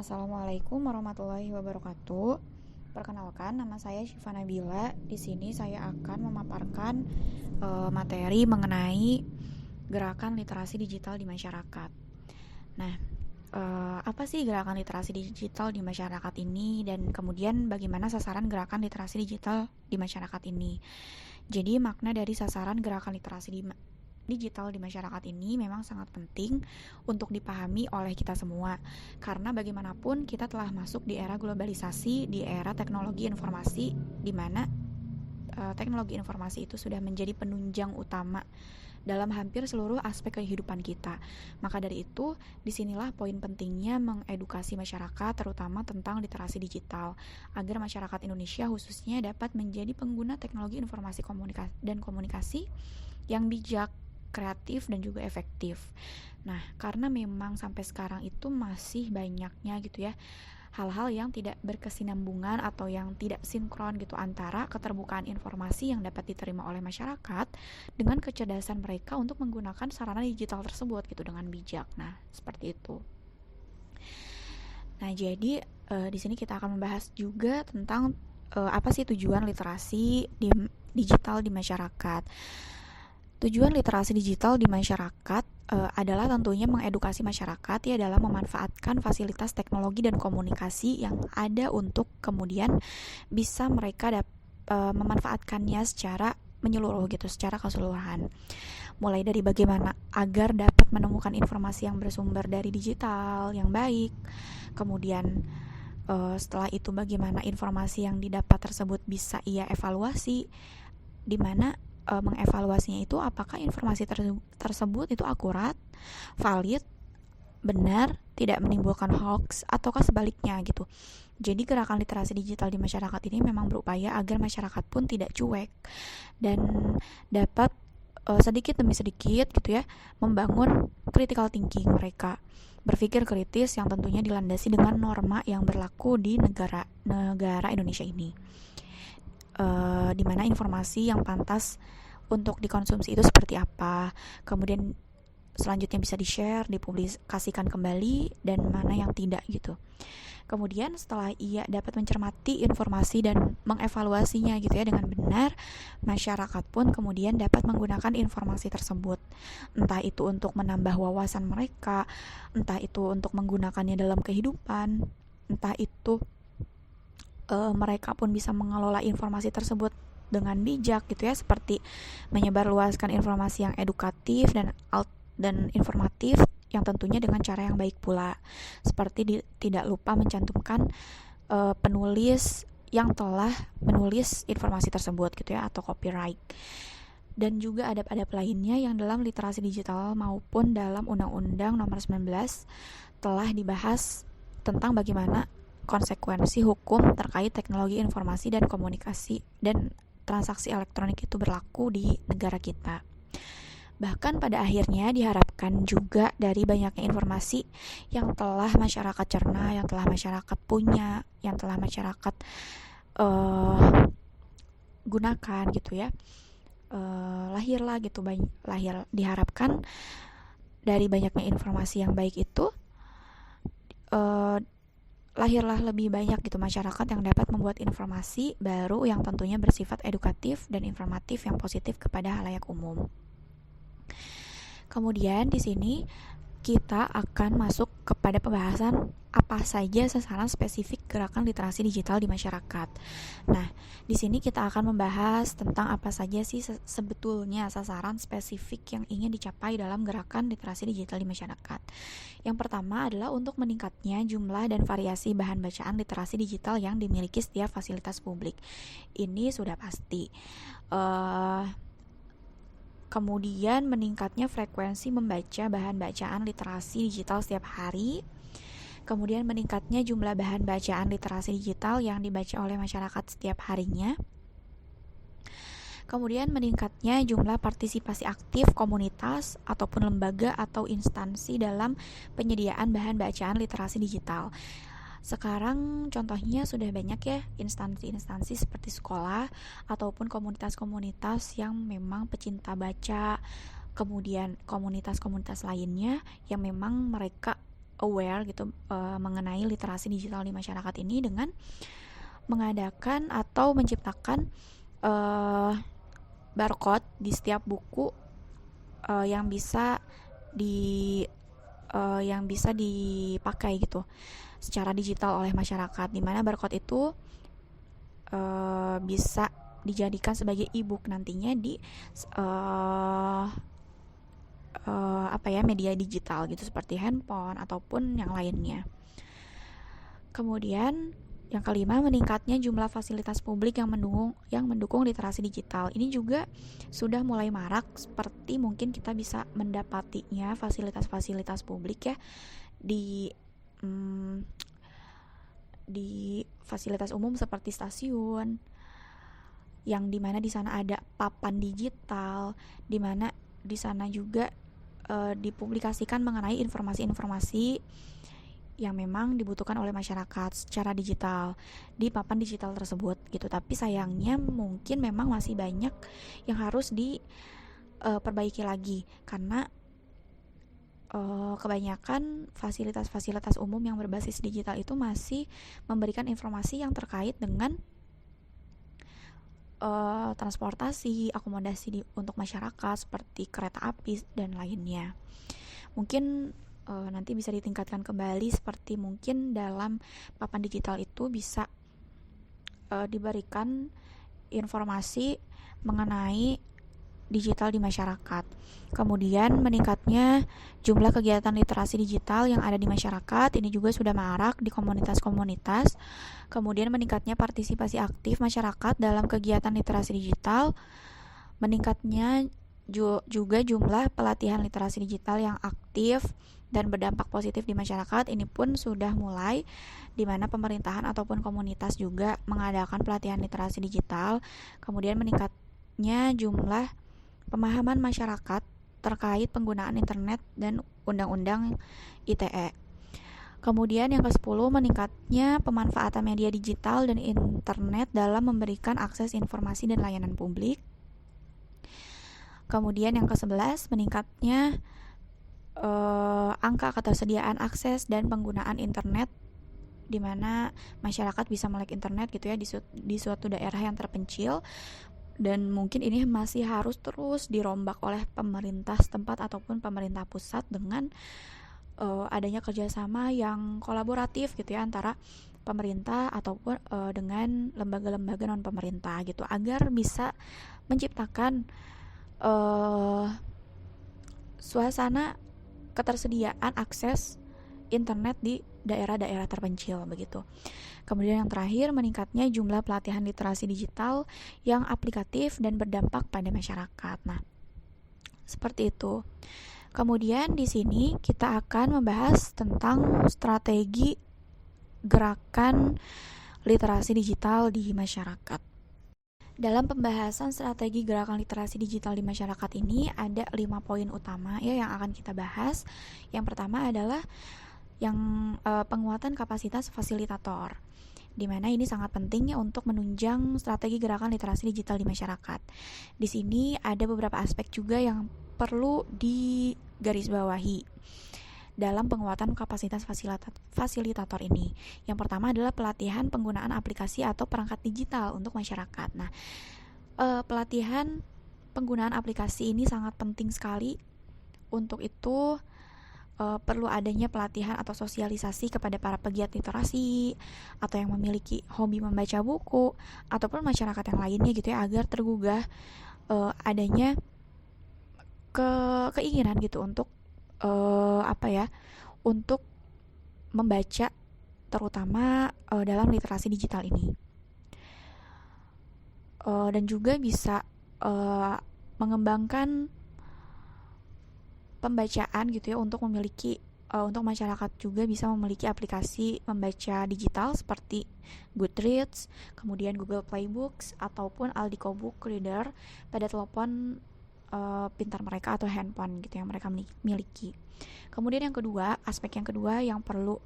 Assalamualaikum warahmatullahi wabarakatuh. Perkenalkan, nama saya Syifa Nabila. Di sini saya akan memaparkan materi mengenai gerakan literasi digital di masyarakat. Nah, apa sih gerakan literasi digital di masyarakat ini, dan kemudian bagaimana sasaran gerakan literasi digital di masyarakat ini? Jadi, makna dari sasaran gerakan literasi digital di masyarakat ini memang sangat penting untuk dipahami oleh kita semua, karena bagaimanapun kita telah masuk di era globalisasi, di era teknologi informasi, di mana teknologi informasi itu sudah menjadi penunjang utama dalam hampir seluruh aspek kehidupan kita. Maka dari itu, disinilah poin pentingnya mengedukasi masyarakat, terutama tentang literasi digital, agar masyarakat Indonesia khususnya dapat menjadi pengguna teknologi informasi dan komunikasi yang bijak, kreatif, dan juga efektif. Nah, karena memang sampai sekarang itu masih banyaknya gitu ya hal-hal yang tidak berkesinambungan atau yang tidak sinkron gitu antara keterbukaan informasi yang dapat diterima oleh masyarakat dengan kecerdasan mereka untuk menggunakan sarana digital tersebut gitu dengan bijak. Nah, seperti itu. Nah, jadi di sini kita akan membahas juga tentang apa sih tujuan literasi digital di masyarakat. Tujuan literasi digital di masyarakat adalah tentunya mengedukasi masyarakat ya dalam memanfaatkan fasilitas teknologi dan komunikasi yang ada untuk kemudian bisa mereka memanfaatkannya secara menyeluruh gitu, secara keseluruhan. Mulai dari bagaimana agar dapat menemukan informasi yang bersumber dari digital yang baik, kemudian setelah itu bagaimana informasi yang didapat tersebut bisa ia evaluasi, di mana mengevaluasinya itu apakah informasi tersebut itu akurat, valid, benar, tidak menimbulkan hoax, ataukah sebaliknya gitu. Jadi gerakan literasi digital di masyarakat ini memang berupaya agar masyarakat pun tidak cuek dan dapat sedikit demi sedikit gitu ya membangun critical thinking mereka, berpikir kritis yang tentunya dilandasi dengan norma yang berlaku di negara Indonesia ini. Di mana informasi yang pantas untuk dikonsumsi itu seperti apa, kemudian selanjutnya bisa di-share, dipublikasikan kembali, dan mana yang tidak gitu. Kemudian setelah ia dapat mencermati informasi dan mengevaluasinya gitu ya dengan benar, masyarakat pun kemudian dapat menggunakan informasi tersebut. Entah itu untuk menambah wawasan mereka, entah itu untuk menggunakannya dalam kehidupan, entah itu mereka pun bisa mengelola informasi tersebut dengan bijak gitu ya, seperti menyebarluaskan informasi yang edukatif dan informatif yang tentunya dengan cara yang baik pula, seperti tidak lupa mencantumkan penulis yang telah menulis informasi tersebut gitu ya, atau copyright. Dan juga adab-adab lainnya yang dalam literasi digital maupun dalam Undang-Undang Nomor 19 telah dibahas tentang bagaimana konsekuensi hukum terkait teknologi informasi dan komunikasi dan transaksi elektronik itu berlaku di negara kita. Bahkan pada akhirnya diharapkan juga dari banyaknya informasi yang telah masyarakat cerna, yang telah masyarakat punya, yang telah masyarakat gunakan gitu ya, lahirlah gitu, diharapkan dari banyaknya informasi yang baik itu lahirlah lebih banyak gitu masyarakat yang dapat membuat informasi baru yang tentunya bersifat edukatif dan informatif yang positif kepada halayak umum. Kemudian di sini kita akan masuk kepada pembahasan apa saja sasaran spesifik gerakan literasi digital di masyarakat. Nah, di sini kita akan membahas tentang apa saja sih sebetulnya sasaran spesifik yang ingin dicapai dalam gerakan literasi digital di masyarakat. Yang pertama adalah untuk meningkatnya jumlah dan variasi bahan bacaan literasi digital yang dimiliki setiap fasilitas publik. Ini sudah pasti. Kemudian meningkatnya frekuensi membaca bahan bacaan literasi digital setiap hari. Kemudian meningkatnya jumlah bahan bacaan literasi digital yang dibaca oleh masyarakat setiap harinya. Kemudian meningkatnya jumlah partisipasi aktif komunitas ataupun lembaga atau instansi dalam penyediaan bahan bacaan literasi digital. Sekarang contohnya sudah banyak ya instansi-instansi seperti sekolah ataupun komunitas-komunitas yang memang pecinta baca, kemudian komunitas-komunitas lainnya yang memang mereka aware gitu mengenai literasi digital di masyarakat ini dengan mengadakan atau menciptakan barcode di setiap buku yang bisa dipakai gitu secara digital oleh masyarakat, di mana barcode itu bisa dijadikan sebagai e-book nantinya di media digital gitu seperti handphone ataupun yang lainnya. Kemudian yang kelima, meningkatnya jumlah fasilitas publik yang mendukung literasi digital. Ini juga sudah mulai marak, seperti mungkin kita bisa mendapatinya fasilitas-fasilitas publik ya di fasilitas umum seperti stasiun, yang dimana di sana ada papan digital, dimana di sana juga dipublikasikan mengenai informasi-informasi yang memang dibutuhkan oleh masyarakat secara digital di papan digital tersebut gitu. Tapi sayangnya mungkin memang masih banyak yang harus diperbaiki lagi, karena kebanyakan fasilitas-fasilitas umum yang berbasis digital itu masih memberikan informasi yang terkait dengan transportasi, akomodasi untuk masyarakat seperti kereta api dan lainnya. Mungkin nanti bisa ditingkatkan kembali, seperti mungkin dalam papan digital itu bisa diberikan informasi mengenai digital di masyarakat. Kemudian meningkatnya jumlah kegiatan literasi digital yang ada di masyarakat, ini juga sudah marak di komunitas-komunitas. Kemudian meningkatnya partisipasi aktif masyarakat dalam kegiatan literasi digital, meningkatnya juga jumlah pelatihan literasi digital yang aktif dan berdampak positif di masyarakat. Ini pun sudah mulai, di mana pemerintahan ataupun komunitas juga mengadakan pelatihan literasi digital. Kemudian meningkatnya jumlah pemahaman masyarakat terkait penggunaan internet dan undang-undang ITE. Kemudian yang ke-10, meningkatnya pemanfaatan media digital dan internet dalam memberikan akses informasi dan layanan publik. Kemudian yang ke-11, meningkatnya angka ketersediaan akses dan penggunaan internet, di mana masyarakat bisa melek internet gitu ya di suatu daerah yang terpencil. Dan mungkin ini masih harus terus dirombak oleh pemerintah setempat ataupun pemerintah pusat dengan adanya kerjasama yang kolaboratif gitu ya antara pemerintah ataupun dengan lembaga-lembaga non pemerintah gitu, agar bisa menciptakan suasana ketersediaan akses internet di daerah-daerah terpencil begitu. Kemudian yang terakhir, meningkatnya jumlah pelatihan literasi digital yang aplikatif dan berdampak pada masyarakat. Nah, seperti itu. Kemudian di sini kita akan membahas tentang strategi gerakan literasi digital di masyarakat. Dalam pembahasan strategi gerakan literasi digital di masyarakat ini ada 5 poin utama ya yang akan kita bahas. Yang pertama adalah yang penguatan kapasitas fasilitator, di mana ini sangat penting ya untuk menunjang strategi gerakan literasi digital di masyarakat. Di sini ada beberapa aspek juga yang perlu digarisbawahi dalam penguatan kapasitas fasilitator ini. Yang pertama adalah pelatihan penggunaan aplikasi atau perangkat digital untuk masyarakat. Nah, pelatihan penggunaan aplikasi ini sangat penting sekali. Untuk itu perlu adanya pelatihan atau sosialisasi kepada para pegiat literasi atau yang memiliki hobi membaca buku ataupun masyarakat yang lainnya gitu ya, agar tergugah adanya keinginan gitu untuk untuk membaca, terutama dalam literasi digital ini, dan juga bisa mengembangkan pembacaan gitu ya, untuk masyarakat juga bisa memiliki aplikasi membaca digital seperti Goodreads, kemudian Google Play Books ataupun Aldiko Book Reader pada telepon pintar mereka atau handphone gitu yang mereka miliki. Kemudian yang kedua, aspek yang kedua yang perlu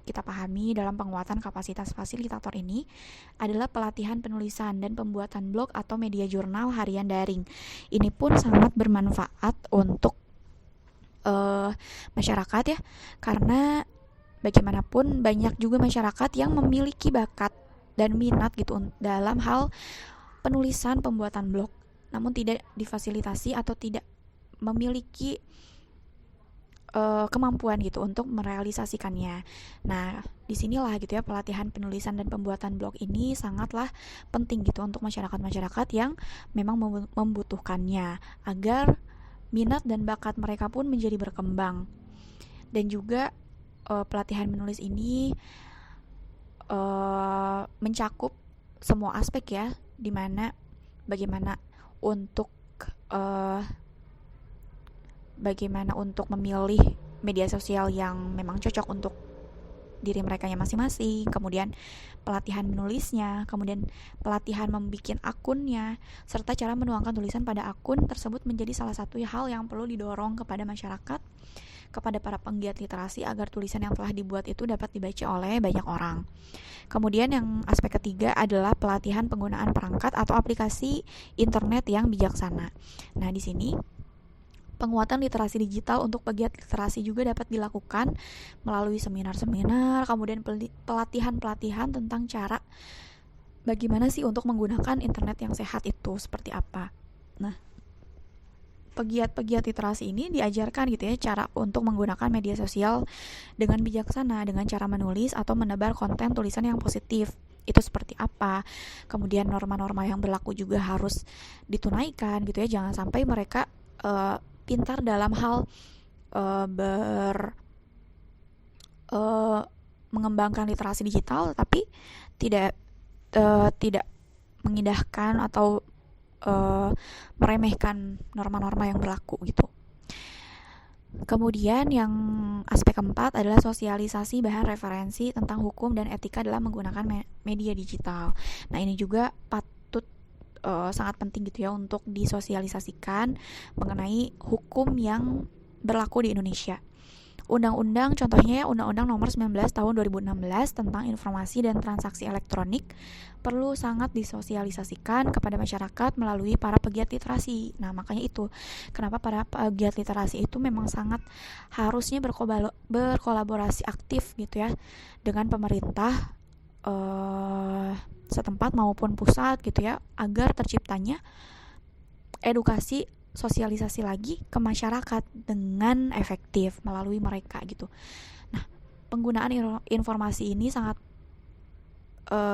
kita pahami dalam penguatan kapasitas fasilitator ini adalah pelatihan penulisan dan pembuatan blog atau media jurnal harian daring. Ini pun sangat bermanfaat untuk masyarakat ya, karena bagaimanapun banyak juga masyarakat yang memiliki bakat dan minat gitu dalam hal penulisan pembuatan blog, namun tidak difasilitasi atau tidak memiliki kemampuan gitu untuk merealisasikannya. Nah, disinilah gitu ya pelatihan penulisan dan pembuatan blog ini sangatlah penting gitu untuk masyarakat-masyarakat yang memang membutuhkannya agar minat dan bakat mereka pun menjadi berkembang. Dan juga pelatihan menulis ini mencakup semua aspek ya, dimana bagaimana untuk memilih media sosial yang memang cocok untuk diri mereka masing-masing, kemudian pelatihan menulisnya, kemudian pelatihan membuat akunnya, serta cara menuangkan tulisan pada akun tersebut menjadi salah satu hal yang perlu didorong kepada masyarakat, kepada para penggiat literasi agar tulisan yang telah dibuat itu dapat dibaca oleh banyak orang. Kemudian yang aspek ketiga adalah pelatihan penggunaan perangkat atau aplikasi internet yang bijaksana. Nah, di sini penguatan literasi digital untuk pegiat literasi juga dapat dilakukan melalui seminar-seminar, kemudian pelatihan-pelatihan tentang cara bagaimana sih untuk menggunakan internet yang sehat itu seperti apa. Nah, pegiat-pegiat literasi ini diajarkan gitu ya cara untuk menggunakan media sosial dengan bijaksana, dengan cara menulis atau menebar konten tulisan yang positif. Itu seperti apa. Kemudian norma-norma yang berlaku juga harus ditunaikan gitu ya. Jangan sampai mereka pintar dalam hal mengembangkan literasi digital tapi tidak mengindahkan atau meremehkan norma-norma yang berlaku gitu. Kemudian yang aspek keempat adalah sosialisasi bahan referensi tentang hukum dan etika dalam menggunakan media digital. Nah, ini juga sangat penting gitu ya untuk disosialisasikan mengenai hukum yang berlaku di Indonesia. Undang-undang contohnya Undang-Undang Nomor 19 Tahun 2016 tentang Informasi dan Transaksi Elektronik perlu sangat disosialisasikan kepada masyarakat melalui para pegiat literasi. Nah, makanya itu kenapa para pegiat literasi itu memang sangat harusnya berkolaborasi aktif gitu ya dengan pemerintah setempat maupun pusat gitu ya, agar terciptanya edukasi sosialisasi lagi ke masyarakat dengan efektif melalui mereka gitu. Nah, penggunaan informasi ini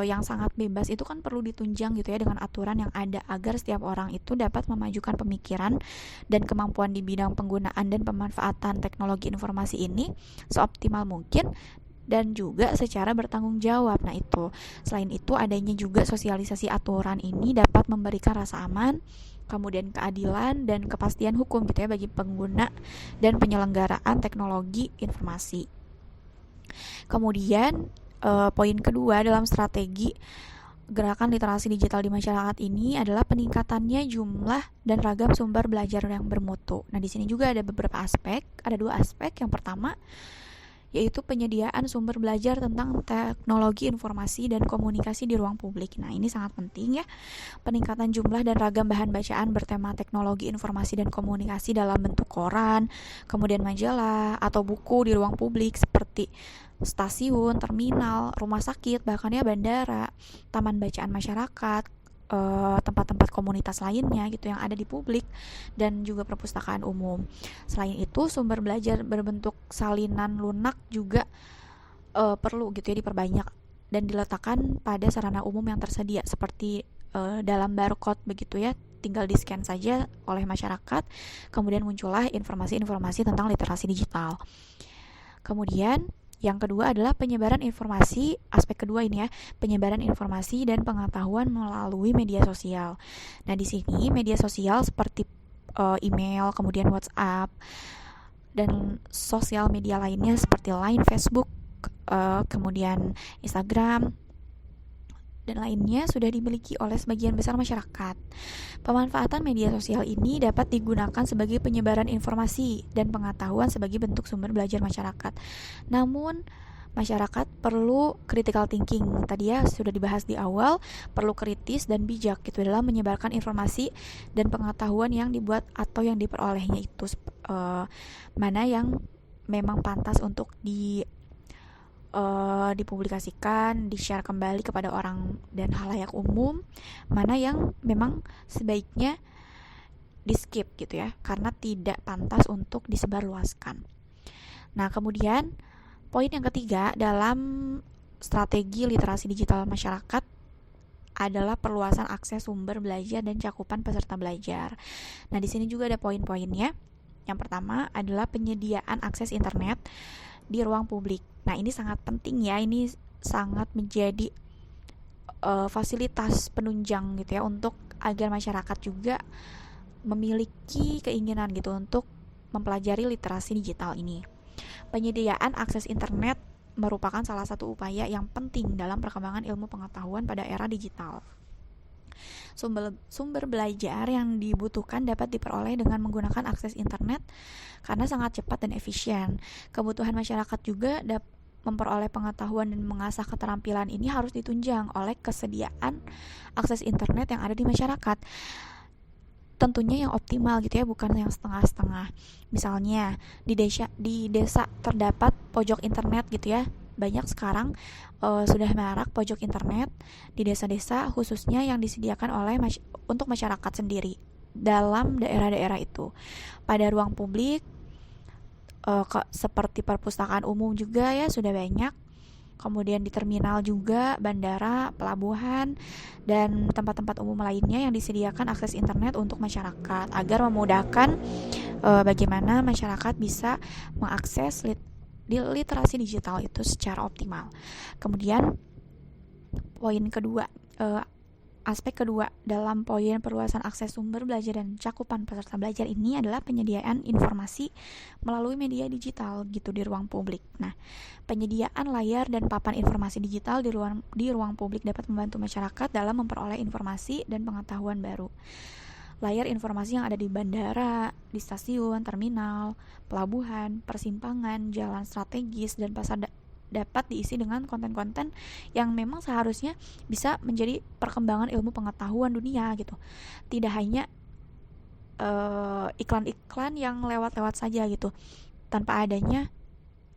yang sangat bebas itu kan perlu ditunjang gitu ya dengan aturan yang ada agar setiap orang itu dapat memajukan pemikiran dan kemampuan di bidang penggunaan dan pemanfaatan teknologi informasi ini seoptimal mungkin dan juga secara bertanggung jawab. Nah, itu selain itu adanya juga sosialisasi aturan ini dapat memberikan rasa aman, kemudian keadilan dan kepastian hukum gitu ya bagi pengguna dan penyelenggaraan teknologi informasi. Kemudian poin kedua dalam strategi gerakan literasi digital di masyarakat ini adalah peningkatannya jumlah dan ragam sumber belajar yang bermutu. Nah, di sini juga ada beberapa aspek, ada dua aspek. Yang pertama yaitu penyediaan sumber belajar tentang teknologi informasi dan komunikasi di ruang publik. Nah, ini sangat penting ya. Peningkatan jumlah dan ragam bahan bacaan bertema teknologi informasi dan komunikasi dalam bentuk koran, kemudian majalah atau buku di ruang publik seperti stasiun, terminal, rumah sakit, bahkan ya bandara, taman bacaan masyarakat, tempat-tempat komunitas lainnya gitu yang ada di publik dan juga perpustakaan umum. Selain itu, sumber belajar berbentuk salinan lunak juga perlu gitu ya diperbanyak dan diletakkan pada sarana umum yang tersedia seperti dalam barcode begitu ya, tinggal di-scan saja oleh masyarakat, kemudian muncullah informasi-informasi tentang literasi digital. Kemudian yang kedua adalah penyebaran informasi, aspek kedua ini ya, penyebaran informasi dan pengetahuan melalui media sosial. Nah, di sini media sosial seperti email, kemudian WhatsApp, dan sosial media lainnya seperti Line, Facebook, kemudian Instagram, dan lainnya sudah dimiliki oleh sebagian besar masyarakat. Pemanfaatan media sosial ini dapat digunakan sebagai penyebaran informasi dan pengetahuan sebagai bentuk sumber belajar masyarakat. Namun, Masyarakat perlu critical thinking. Tadi ya sudah dibahas di awal, perlu kritis dan bijak gitu dalam menyebarkan informasi dan pengetahuan yang dibuat atau yang diperolehnya itu, mana yang memang pantas untuk dipublikasikan, di-share kembali kepada orang dan halayak umum, mana yang memang sebaiknya di-skip gitu ya, karena tidak pantas untuk disebarluaskan. Nah, kemudian poin yang ketiga dalam strategi literasi digital masyarakat adalah perluasan akses sumber belajar dan cakupan peserta belajar. Nah, di sini juga ada poin-poinnya. Yang pertama adalah penyediaan akses internet di ruang publik. Nah, ini sangat penting ya. Ini sangat menjadi fasilitas penunjang gitu ya, untuk agar masyarakat juga memiliki keinginan gitu untuk mempelajari literasi digital ini. Penyediaan akses internet merupakan salah satu upaya yang penting dalam perkembangan ilmu pengetahuan pada era digital. Sumber belajar yang dibutuhkan dapat diperoleh dengan menggunakan akses internet karena sangat cepat dan efisien. Kebutuhan masyarakat juga memperoleh pengetahuan dan mengasah keterampilan ini harus ditunjang oleh kesediaan akses internet yang ada di masyarakat. Tentunya yang optimal gitu ya, bukan yang setengah-setengah. Misalnya di desa terdapat pojok internet gitu ya. Banyak sekarang sudah marak pojok internet di desa-desa khususnya yang disediakan oleh untuk masyarakat sendiri dalam daerah-daerah itu. Pada ruang publik seperti perpustakaan umum juga ya sudah banyak. Kemudian di terminal juga, bandara, pelabuhan, dan tempat-tempat umum lainnya yang disediakan akses internet untuk masyarakat agar memudahkan bagaimana masyarakat bisa mengakses literasi digital itu secara optimal. Kemudian poin kedua, aspek kedua dalam poin perluasan akses sumber belajar dan cakupan peserta belajar ini adalah penyediaan informasi melalui media digital gitu di ruang publik. Nah, penyediaan layar dan papan informasi digital di ruang publik dapat membantu masyarakat dalam memperoleh informasi dan pengetahuan baru. Layar informasi yang ada di bandara, di stasiun, terminal, pelabuhan, persimpangan, jalan strategis, dan pasar dapat diisi dengan konten-konten yang memang seharusnya bisa menjadi perkembangan ilmu pengetahuan dunia gitu. Tidak hanya iklan-iklan yang lewat-lewat saja gitu, tanpa adanya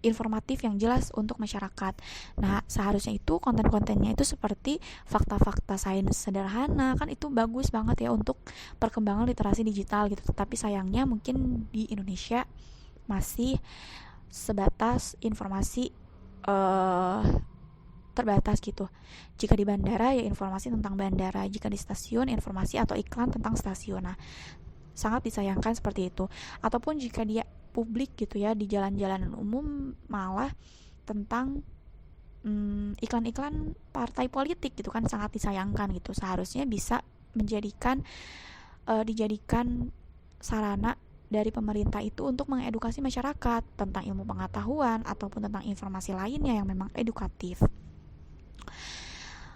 informatif yang jelas untuk masyarakat. Nah, seharusnya itu konten-kontennya itu seperti fakta-fakta sains sederhana, kan itu bagus banget ya untuk perkembangan literasi digital gitu. Tetapi sayangnya mungkin di Indonesia masih sebatas informasi terbatas gitu. Jika di bandara ya informasi tentang bandara, jika di stasiun informasi atau iklan tentang stasiun. Nah, sangat disayangkan seperti itu. Ataupun jika dia publik gitu ya, di jalan-jalan umum malah tentang iklan-iklan partai politik gitu kan, sangat disayangkan gitu. Seharusnya bisa dijadikan sarana dari pemerintah itu untuk mengedukasi masyarakat tentang ilmu pengetahuan ataupun tentang informasi lainnya yang memang edukatif.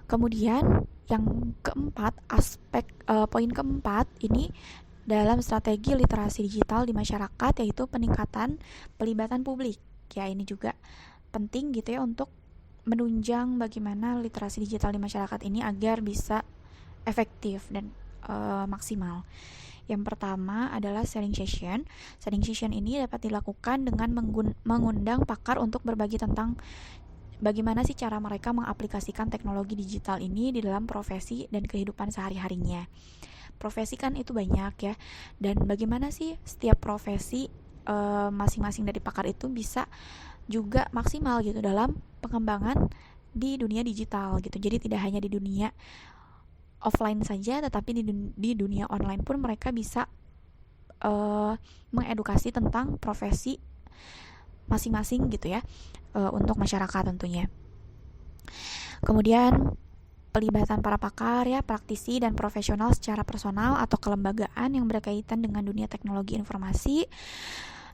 Kemudian yang keempat, poin keempat ini dalam strategi literasi digital di masyarakat, yaitu peningkatan pelibatan publik. Ya, ini juga penting gitu ya untuk menunjang bagaimana literasi digital di masyarakat ini agar bisa efektif dan maksimal. Yang pertama adalah sharing session. Sharing session ini dapat dilakukan dengan mengundang pakar untuk berbagi tentang bagaimana sih cara mereka mengaplikasikan teknologi digital ini di dalam profesi dan kehidupan sehari-harinya. Profesi kan itu banyak ya, dan bagaimana sih setiap profesi masing-masing dari pakar itu bisa juga maksimal gitu dalam pengembangan di dunia digital gitu. Jadi tidak hanya di dunia offline saja, tetapi di dunia online pun mereka bisa mengedukasi tentang profesi masing-masing gitu ya, untuk masyarakat tentunya. Kemudian pelibatan para pakar ya, praktisi dan profesional secara personal atau kelembagaan yang berkaitan dengan dunia teknologi informasi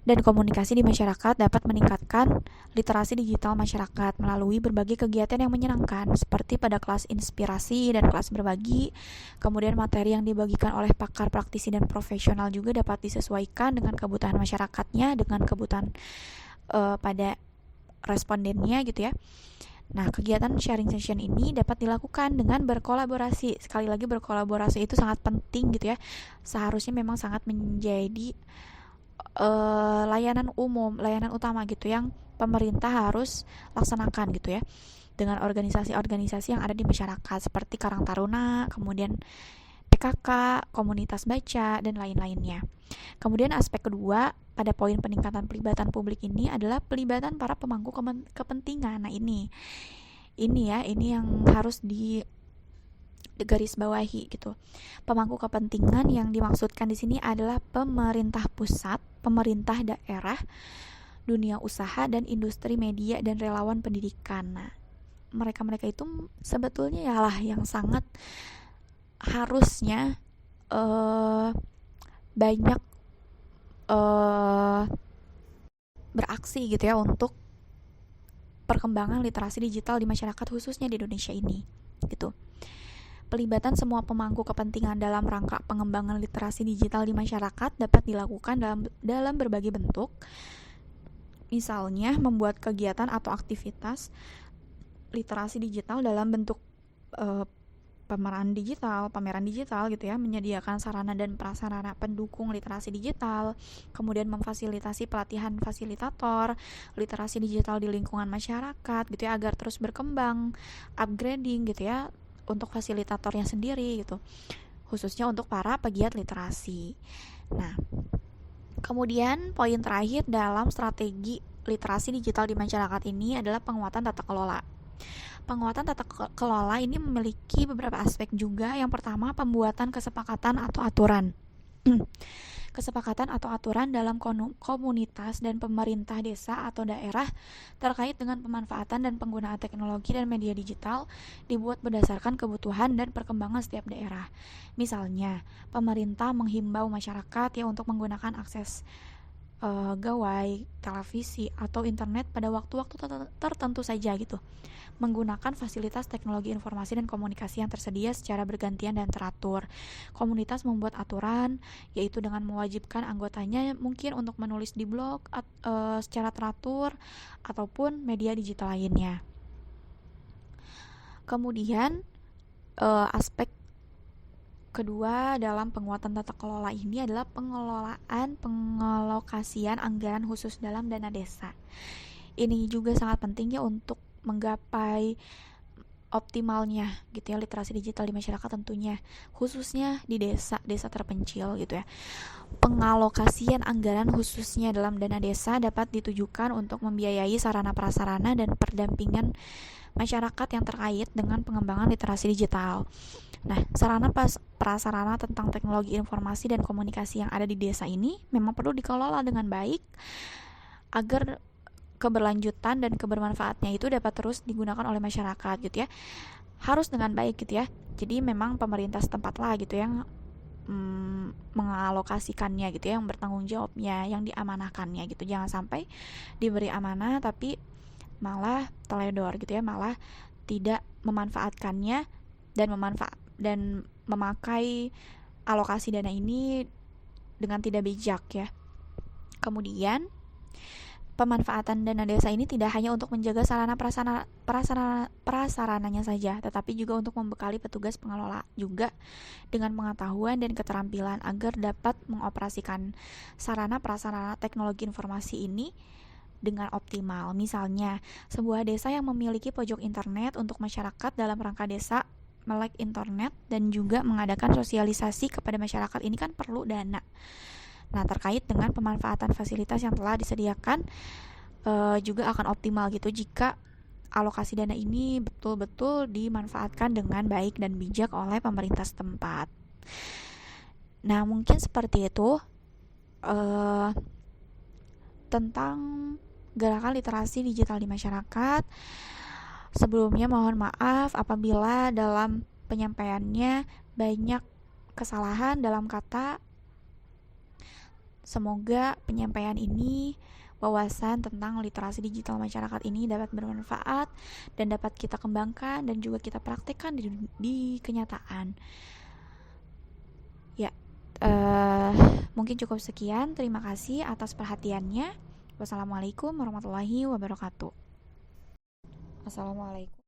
dan komunikasi di masyarakat dapat meningkatkan literasi digital masyarakat melalui berbagai kegiatan yang menyenangkan seperti pada kelas inspirasi dan kelas berbagi. Kemudian materi yang dibagikan oleh pakar, praktisi dan profesional juga dapat disesuaikan dengan kebutuhan masyarakatnya, dengan kebutuhan pada respondennya gitu ya. Nah, kegiatan sharing session ini dapat dilakukan dengan berkolaborasi. Sekali lagi, berkolaborasi itu sangat penting gitu ya. Seharusnya memang sangat menjadi layanan umum, layanan utama gitu yang pemerintah harus laksanakan gitu ya. Dengan organisasi-organisasi yang ada di masyarakat seperti Karang Taruna, kemudian PKK, komunitas baca, dan lain-lainnya. Kemudian aspek kedua pada poin peningkatan pelibatan publik ini adalah pelibatan para pemangku kepentingan. Nah, ini yang harus garis bawahi gitu. Pemangku kepentingan yang dimaksudkan di sini adalah pemerintah pusat, pemerintah daerah, dunia usaha dan industri media dan relawan pendidikan. Nah, mereka-mereka itu sebetulnya yalah yang sangat harusnya banyak beraksi gitu ya untuk perkembangan literasi digital di masyarakat khususnya di Indonesia ini gitu. Pelibatan semua pemangku kepentingan dalam rangka pengembangan literasi digital di masyarakat dapat dilakukan dalam berbagai bentuk. Misalnya membuat kegiatan atau aktivitas literasi digital dalam bentuk pameran digital gitu ya, menyediakan sarana dan prasarana pendukung literasi digital, kemudian memfasilitasi pelatihan fasilitator literasi digital di lingkungan masyarakat gitu ya, agar terus berkembang, upgrading gitu ya untuk fasilitatornya sendiri gitu, khususnya untuk para pegiat literasi. Nah, kemudian poin terakhir dalam strategi literasi digital di masyarakat ini adalah penguatan tata kelola. Penguatan tata kelola ini memiliki beberapa aspek juga. Yang pertama, pembuatan kesepakatan atau aturan. Kesepakatan atau aturan dalam komunitas dan pemerintah desa atau daerah terkait dengan pemanfaatan dan penggunaan teknologi dan media digital dibuat berdasarkan kebutuhan dan perkembangan setiap daerah. Misalnya, pemerintah menghimbau masyarakat ya untuk menggunakan akses gawai, televisi, atau internet pada waktu-waktu tertentu saja gitu, menggunakan fasilitas teknologi informasi dan komunikasi yang tersedia secara bergantian dan teratur. Komunitas membuat aturan, yaitu dengan mewajibkan anggotanya mungkin untuk menulis di blog secara teratur ataupun media digital lainnya. Kemudian aspek kedua dalam penguatan tata kelola ini adalah pengelokasian anggaran khusus dalam dana desa. Ini juga sangat penting ya untuk menggapai optimalnya gitu ya literasi digital di masyarakat, tentunya khususnya di desa terpencil gitu ya. Pengalokasian anggaran khususnya dalam dana desa dapat ditujukan untuk membiayai sarana prasarana dan pendampingan masyarakat yang terkait dengan pengembangan literasi digital. Nah, sarana prasarana tentang teknologi informasi dan komunikasi yang ada di desa ini memang perlu dikelola dengan baik agar keberlanjutan dan kebermanfaatnya itu dapat terus digunakan oleh masyarakat gitu ya. Harus dengan baik gitu ya. Jadi memang pemerintah setempat lah gitu yang mengalokasikannya gitu ya, yang bertanggung jawabnya, yang diamanahkannya gitu. Jangan sampai diberi amanah tapi malah teledor gitu ya, malah tidak memanfaatkannya dan memakai alokasi dana ini dengan tidak bijak ya. Kemudian pemanfaatan dana desa ini tidak hanya untuk menjaga sarana prasarananya saja, tetapi juga untuk membekali petugas pengelola juga dengan pengetahuan dan keterampilan agar dapat mengoperasikan sarana prasarana teknologi informasi ini dengan optimal. Misalnya, sebuah desa yang memiliki pojok internet untuk masyarakat dalam rangka desa melek internet dan juga mengadakan sosialisasi kepada masyarakat, ini kan perlu dana. Nah, terkait dengan pemanfaatan fasilitas yang telah disediakan juga akan optimal gitu jika alokasi dana ini betul-betul dimanfaatkan dengan baik dan bijak oleh pemerintah setempat. Nah, mungkin seperti itu tentang gerakan literasi digital di masyarakat. Sebelumnya mohon maaf apabila dalam penyampaiannya banyak kesalahan dalam kata. Semoga penyampaian ini, wawasan tentang literasi digital masyarakat ini dapat bermanfaat dan dapat kita kembangkan dan juga kita praktekkan di kenyataan. Ya, mungkin cukup sekian. Terima kasih atas perhatiannya. Wassalamualaikum warahmatullahi wabarakatuh. Assalamualaikum.